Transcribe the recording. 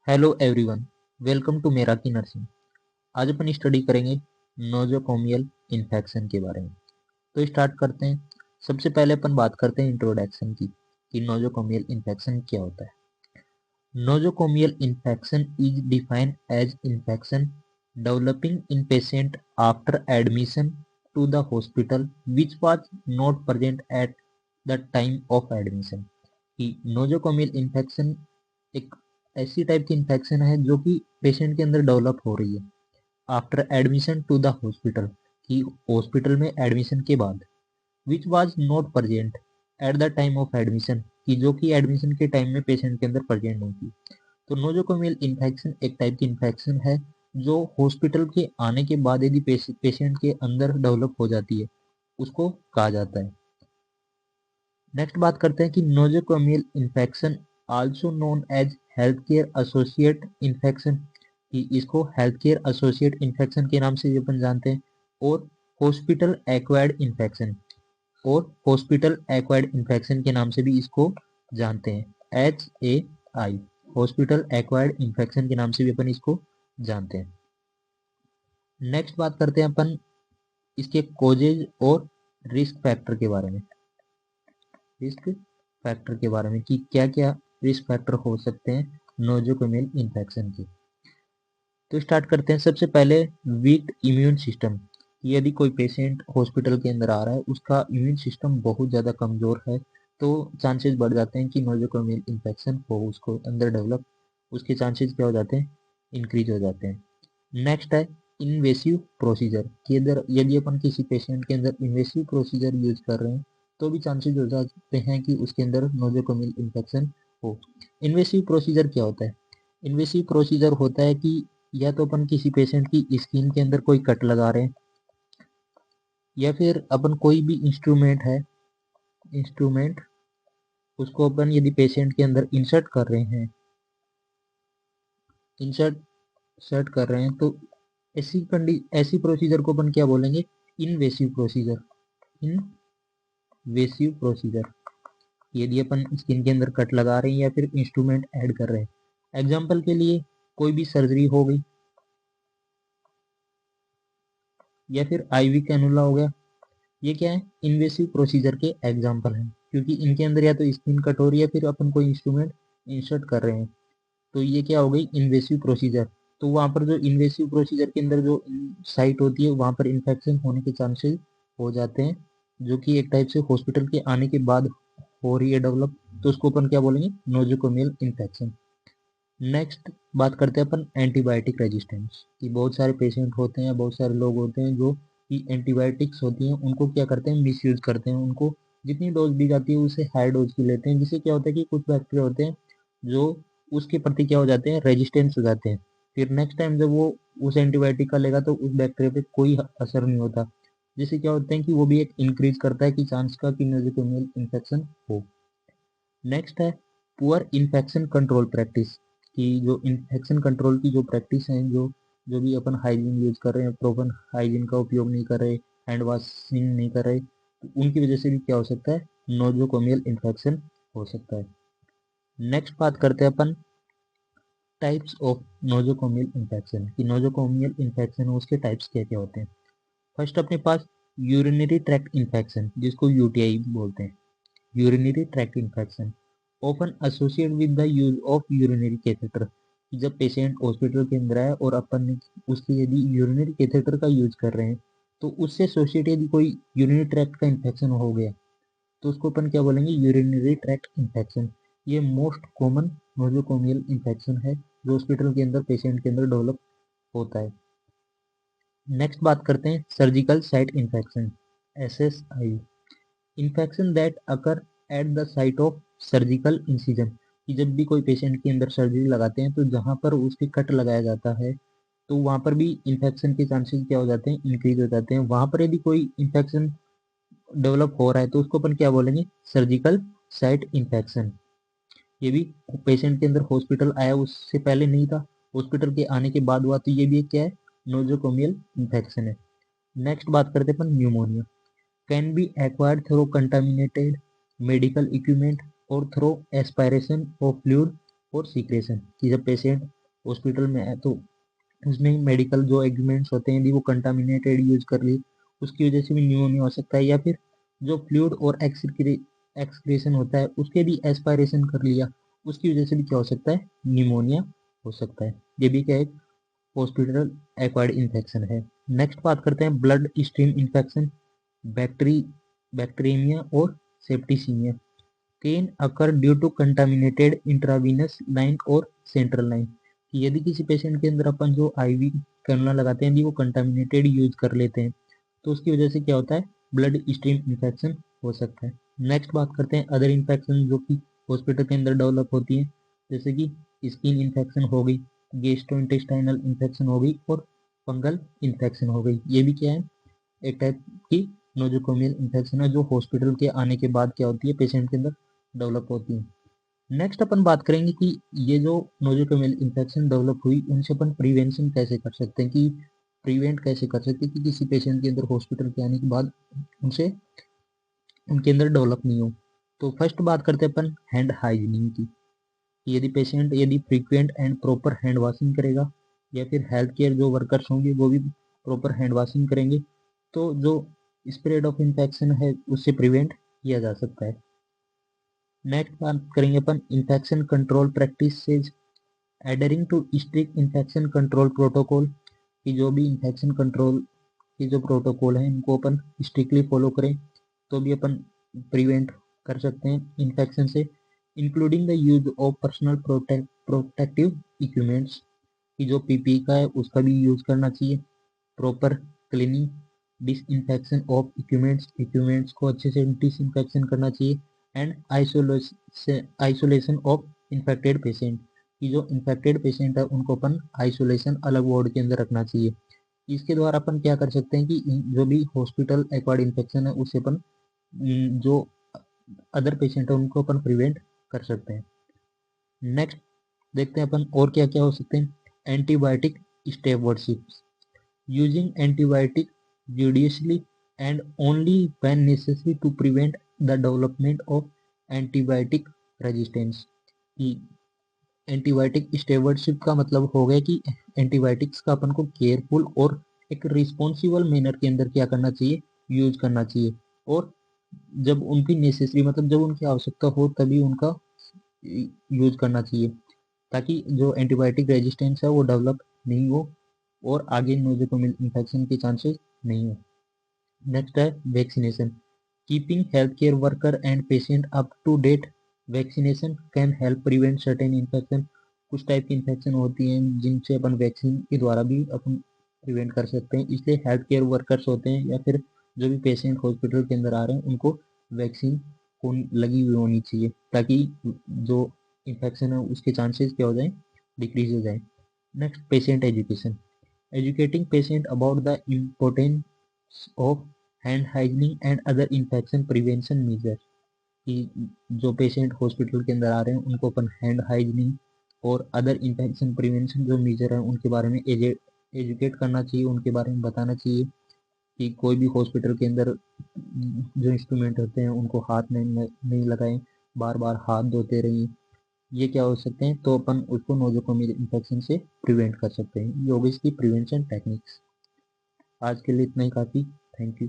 Hello everyone, welcome to Meraki nursing. आज अपन study करेंगे नोजोकोमियल इन्फेक्शन के बारे में। तो स्टार्ट करते हैं। सबसे पहले अपन बात करते हैं इंट्रोडक्शन की कि नोजोकोमियल इन्फेक्शन क्या होता है। Nosocomial infection is defined as infection developing in patient after admission to the hospital which was not present at the time of admission. कि नोजोकोमियल इन्फेक्शन एक ऐसी टाइप की इन्फेक्शन है जो कि पेशेंट के अंदर डेवलप हो रही है after admission to the hospital, कि हॉस्पिटल में एडमिशन के बाद, which was not present at the time of admission, कि जो कि एडमिशन के टाइम में पेशेंट के अंदर प्रेजेंट नहीं थी। तो नोजोकोमियल इन्फेक्शन एक टाइप की इन्फेक्शन है जो हॉस्पिटल के आने के बाद यदि पेशेंट के अंदर डेवलप हो जाती है, उसको कहा जाता है। नेक्स्ट बात करते हैं कि nosocomial infection also known as health care associate infection, कि इसको हेल्थ केयर एसोसिएट इन्फेक्शन के नाम से भी अपन जानते हैं, और हॉस्पिटल एक्वायर्ड इन्फेक्शन, और हॉस्पिटल एक्वायर्ड इन्फेक्शन के नाम से भी इसको जानते हैं, HAI, हॉस्पिटल एक्वायर्ड इन्फेक्शन के नाम से भी अपन इसको जानते हैं। नेक्स्ट बात करते हैं अपन इसके कोजेज और रिस्क फैक्टर के बारे में। रिस्क फैक्टर के बारे में कि क्या क्या रिस्क फैक्टर हो सकते हैं नोजोकोमियल इन्फेक्शन के। तो स्टार्ट करते हैं। सबसे पहले वीक इम्यून सिस्टम। यदि कोई पेशेंट हॉस्पिटल के अंदर आ रहा है, उसका इम्यून सिस्टम बहुत ज़्यादा कमज़ोर है, तो चांसेस बढ़ जाते हैं कि नोजोकोमियल इन्फेक्शन हो उसको अंदर डेवलप, उसके चांसेस क्या हो जाते हैं, इंक्रीज हो जाते हैं। नेक्स्ट है इन्वेसिव प्रोसीजर, कि अगर यदि अपन किसी पेशेंट के अंदर इन्वेसिव प्रोसीजर यूज कर रहे हैं तो भी चांसेस हो जाते हैं कि उसके अंदर नोजोकोमियल इन्फेक्शन हो। इन्वेसिव प्रोसीजर क्या होता है? इन्वेसिव प्रोसीजर होता है कि या तो अपन किसी पेशेंट की स्किन के अंदर कोई कट लगा रहे हैं, या फिर अपन कोई भी इंस्ट्रूमेंट उसको अपन यदि पेशेंट के अंदर इंसर्ट सर्ट कर रहे हैं, तो ऐसी प्रोसीजर को अपन क्या बोलेंगे? Invasive procedure. इनवेसिव प्रोसीजर, यदि अपन स्किन के अंदर कट लगा रहे हैं या फिर इंस्ट्रूमेंट ऐड कर रहे हैं। एग्जाम्पल के लिए कोई भी सर्जरी हो गई, या फिर आईवी कैनुला हो गया, ये क्या है? इन्वेसिव प्रोसीजर के एग्जाम्पल हैं, क्योंकि इनके अंदर या तो स्किन कट हो रही है, फिर अपन कोई इंस्ट्रूमेंट इंसर्ट कर रहे हैं, तो ये क्या हो गई? Invasive procedure. तो वहाँ पर जो इन्वेसिव प्रोसीजर के अंदर जो साइट होती है, वहाँ पर इन्फेक्शन होने के चांसेस हो जाते हैं, जो कि एक टाइप से हॉस्पिटल के आने के बाद हो रही है डेवलप, तो उसको अपन क्या बोलेंगे? Nosocomial infection. नेक्स्ट बात करते हैं अपन एंटीबायोटिक रेजिस्टेंस, कि बहुत सारे पेशेंट होते हैं, बहुत सारे लोग होते हैं जो कि एंटीबायोटिक्स होती हैं उनको क्या करते हैं? मिसयूज करते हैं। उनको जितनी डोज दी जाती है उससे हाई डोज की लेते हैं, जिससे क्या होता है कि कुछ बैक्टीरिया होते हैं जो उसके प्रति क्या हो जाते हैं? रेजिस्टेंस हो जाते हैं। फिर नेक्स्ट टाइम जब वो उस एंटीबायोटिक का लेगा तो उस बैक्टीरिया पे कोई असर नहीं होता, जिससे क्या होता है कि वो भी एक इंक्रीज करता है कि चांस का कि नोजोकोमियल इन्फेक्शन हो। नेक्स्ट है पुअर इन्फेक्शन कंट्रोल प्रैक्टिस, कि जो इन्फेक्शन कंट्रोल की जो प्रैक्टिस है, जो जो भी अपन हाइजीन यूज कर रहे हैं, प्रॉपर हाइजीन का उपयोग नहीं कर रहे, हैंड वॉशिंग नहीं कर रहे, तो उनकी वजह से भी क्या हो सकता है? नोजोकोमियल इन्फेक्शन हो सकता है। नेक्स्ट बात करते हैं अपन टाइप्स ऑफ नोजोकोमियल इन्फेक्शन, कि नोजोकोमियल इन्फेक्शन उसके टाइप्स क्या क्या होते हैं। फर्स्ट अपने पास यूरिनरी ट्रैक्ट इन्फेक्शन, जिसको यूटीआई बोलते हैं। Urinary tract infection often associate with the use of urinary catheter, जब पेशेंट हॉस्पिटल के अंदर है और अपन उसके यदि यूरिनरी कैथेटर का यूज कर रहे हैं, तो उससे एसोसिएट यदि कोई यूरिनरी ट्रैक्ट का इन्फेक्शन हो गया, तो उसको अपन क्या बोलेंगे? Urinary tract infection. ये मोस्ट कॉमन नोजोकोमियल इन्फेक्शन है जो हॉस्पिटल के अंदर पेशेंट के अंदर डेवलप होता है। नेक्स्ट बात करते हैं surgical site infection, SSI, infection that occur at the site of surgical incision, कि जब भी कोई पेशेंट के अंदर सर्जरी लगाते हैं तो जहाँ पर उसके कट लगाया जाता है, तो वहाँ पर भी इन्फेक्शन के चांसेस क्या हो जाते हैं? इंक्रीज हो जाते हैं। वहाँ पर यदि कोई इन्फेक्शन डेवलप हो रहा है तो उसको अपन क्या बोलेंगे? Surgical site infection. ये भी पेशेंट के अंदर हॉस्पिटल आया उससे पहले नहीं था, हॉस्पिटल के आने के बाद हुआ, तो ये भी एक क्या है? नोजोकोमियल इन्फेक्शन है। नेक्स्ट बात करते हैं अपन pneumonia, can be acquired through contaminated medical equipment or through aspiration of fluid और सीक्रेशन, कि जब पेशेंट हॉस्पिटल में है तो उसमें मेडिकल जो एग्रीमेंट्स होते हैं यदि वो कंटामिनेटेड यूज कर ली, उसकी वजह से भी न्यूमोनिया हो सकता है, या फिर जो फ्लूइड और एक्सक्रीशन होता है उसके भी एस्पायरेशन कर लिया, उसकी वजह से भी क्या हो सकता है, न्यूमोनिया हो सकता है। ये भी क्या है, हॉस्पिटल एक्वायर्ड इन्फेक्शन है। नेक्स्ट बात करते हैं ब्लड स्ट्रीम इन्फेक्शन, बैक्टीरियमिया और septicemia can occur due to contaminated intravenous line और सेंट्रल लाइन, कि यदि किसी पेशेंट के अंदर अपन जो आईवी कैनुला लगाते हैं यदि वो कंटामिनेटेड यूज कर लेते हैं तो उसकी वजह से क्या होता है, ब्लड स्ट्रीम इन्फेक्शन हो सकता है। नेक्स्ट बात करते हैं अदर इन्फेक्शन जो कि हॉस्पिटल के अंदर डेवलप होती है, जैसे कि स्किन इन्फेक्शन हो गई, गैस्ट्रोइंटेस्टाइनल इन्फेक्शन हो गई और फंगल इन्फेक्शन हो गई। ये भी क्या है, एक टाइप की नोजोकोमियल इन्फेक्शन है जो हॉस्पिटल के आने के बाद क्या होती है, पेशेंट के अंदर डेवलप होती है। नेक्स्ट अपन बात करेंगे कि ये जो नोजोकोमियल इन्फेक्शन डेवलप हुई उनसे अपन प्रिवेंशन कैसे कर सकते हैं, कि प्रिवेंट कैसे कर सकते हैं कि किसी पेशेंट के अंदर हॉस्पिटल के आने के बाद उनसे उनके अंदर डेवलप नहीं हो। तो फर्स्ट बात करते हैं अपन हैंड हाइजीनिंग की, कि यदि पेशेंट यदि frequent and proper hand washing करेगा या फिर हेल्थ केयर जो वर्कर्स होंगे वो भी प्रॉपर हैंड वॉशिंग करेंगे तो जो स्प्रेड ऑफ इन्फेक्शन है उससे प्रिवेंट किया जा सकता है। नेक्स्ट बात करेंगे अपन infection control practices, adhering to strict infection control protocol, कि जो भी इन्फेक्शन कंट्रोल की जो प्रोटोकॉल है इनको अपन स्ट्रिक्टली फॉलो करें तो भी अपन प्रिवेंट कर सकते हैं इन्फेक्शन से, including the use of personal protective equipments, कि जो पीपी का है उसका भी यूज करना चाहिए, proper cleaning disinfection of equipments को अच्छे से डिसइंफेक्शन करना चाहिए, and isolation of infected patient, कि जो इन्फेक्टेड पेशेंट है उनको अपन आइसोलेशन अलग वार्ड के अंदर रखना चाहिए। इसके द्वारा अपन क्या कर सकते हैं कि जो भी हॉस्पिटल एक्वायर्ड इन्फेक्शन है उससे अपन जो अदर पेशेंट है उनको अपन प्रिवेंट कर सकते हैं। नेक्स्ट देखते हैं अपन और क्या क्या हो सकते हैं, antibiotic stewardship, using antibiotic judiciously and only when necessary to prevent the development of antibiotic resistance, कि एंटीबायोटिक स्टेवर्डशिप का मतलब हो गया कि एंटीबायोटिक्स का अपन को केयरफुल और एक रिस्पॉन्सिबल मैनर के अंदर क्या करना चाहिए, यूज करना चाहिए, और जब उनकी नेसेसरी मतलब जब उनकी आवश्यकता हो तभी उनका यूज करना चाहिए, ताकि जो एंटीबायोटिक रेजिस्टेंस है वो डेवलप नहीं हो और आगे नोजोकोमियल इन्फेक्शन के चांसेस नहीं हो। नेक्स्ट है vaccination, keeping health care worker and patient up to date, vaccination can help prevent certain infection, कुछ टाइप की इन्फेक्शन होती हैं जिनसे अपन वैक्सीन के द्वारा भी अपन प्रिवेंट कर सकते हैं, इसलिए हेल्थ केयर वर्कर्स होते हैं या फिर जो भी पेशेंट हॉस्पिटल के अंदर आ रहे हैं उनको वैक्सीन को लगी हुई होनी चाहिए ताकि जो इन्फेक्शन है उसके चांसेस क्या हो जाए, डिक्रीज हो जाए। Next patient education, educating patient about the importance of hand hygiene and other infection prevention measures, कि जो पेशेंट हॉस्पिटल के अंदर आ रहे हैं उनको अपन हैंड हाइजीनिंग और अदर इन्फेक्शन प्रिवेंशन जो मेजर है उनके बारे में एजुकेट करना चाहिए, उनके बारे में बताना चाहिए कि कोई भी हॉस्पिटल के अंदर जो इंस्ट्रूमेंट होते हैं उनको हाथ में नहीं लगाएं, बार बार हाथ धोते रहिए। ये क्या हो सकते हैं, तो अपन उसको नोजोकोमियल इन्फेक्शन से प्रिवेंट कर सकते हैं। ये हो गई इसकी प्रिवेंशन टेक्निक्स। आज के लिए इतना ही काफ़ी। Thank you.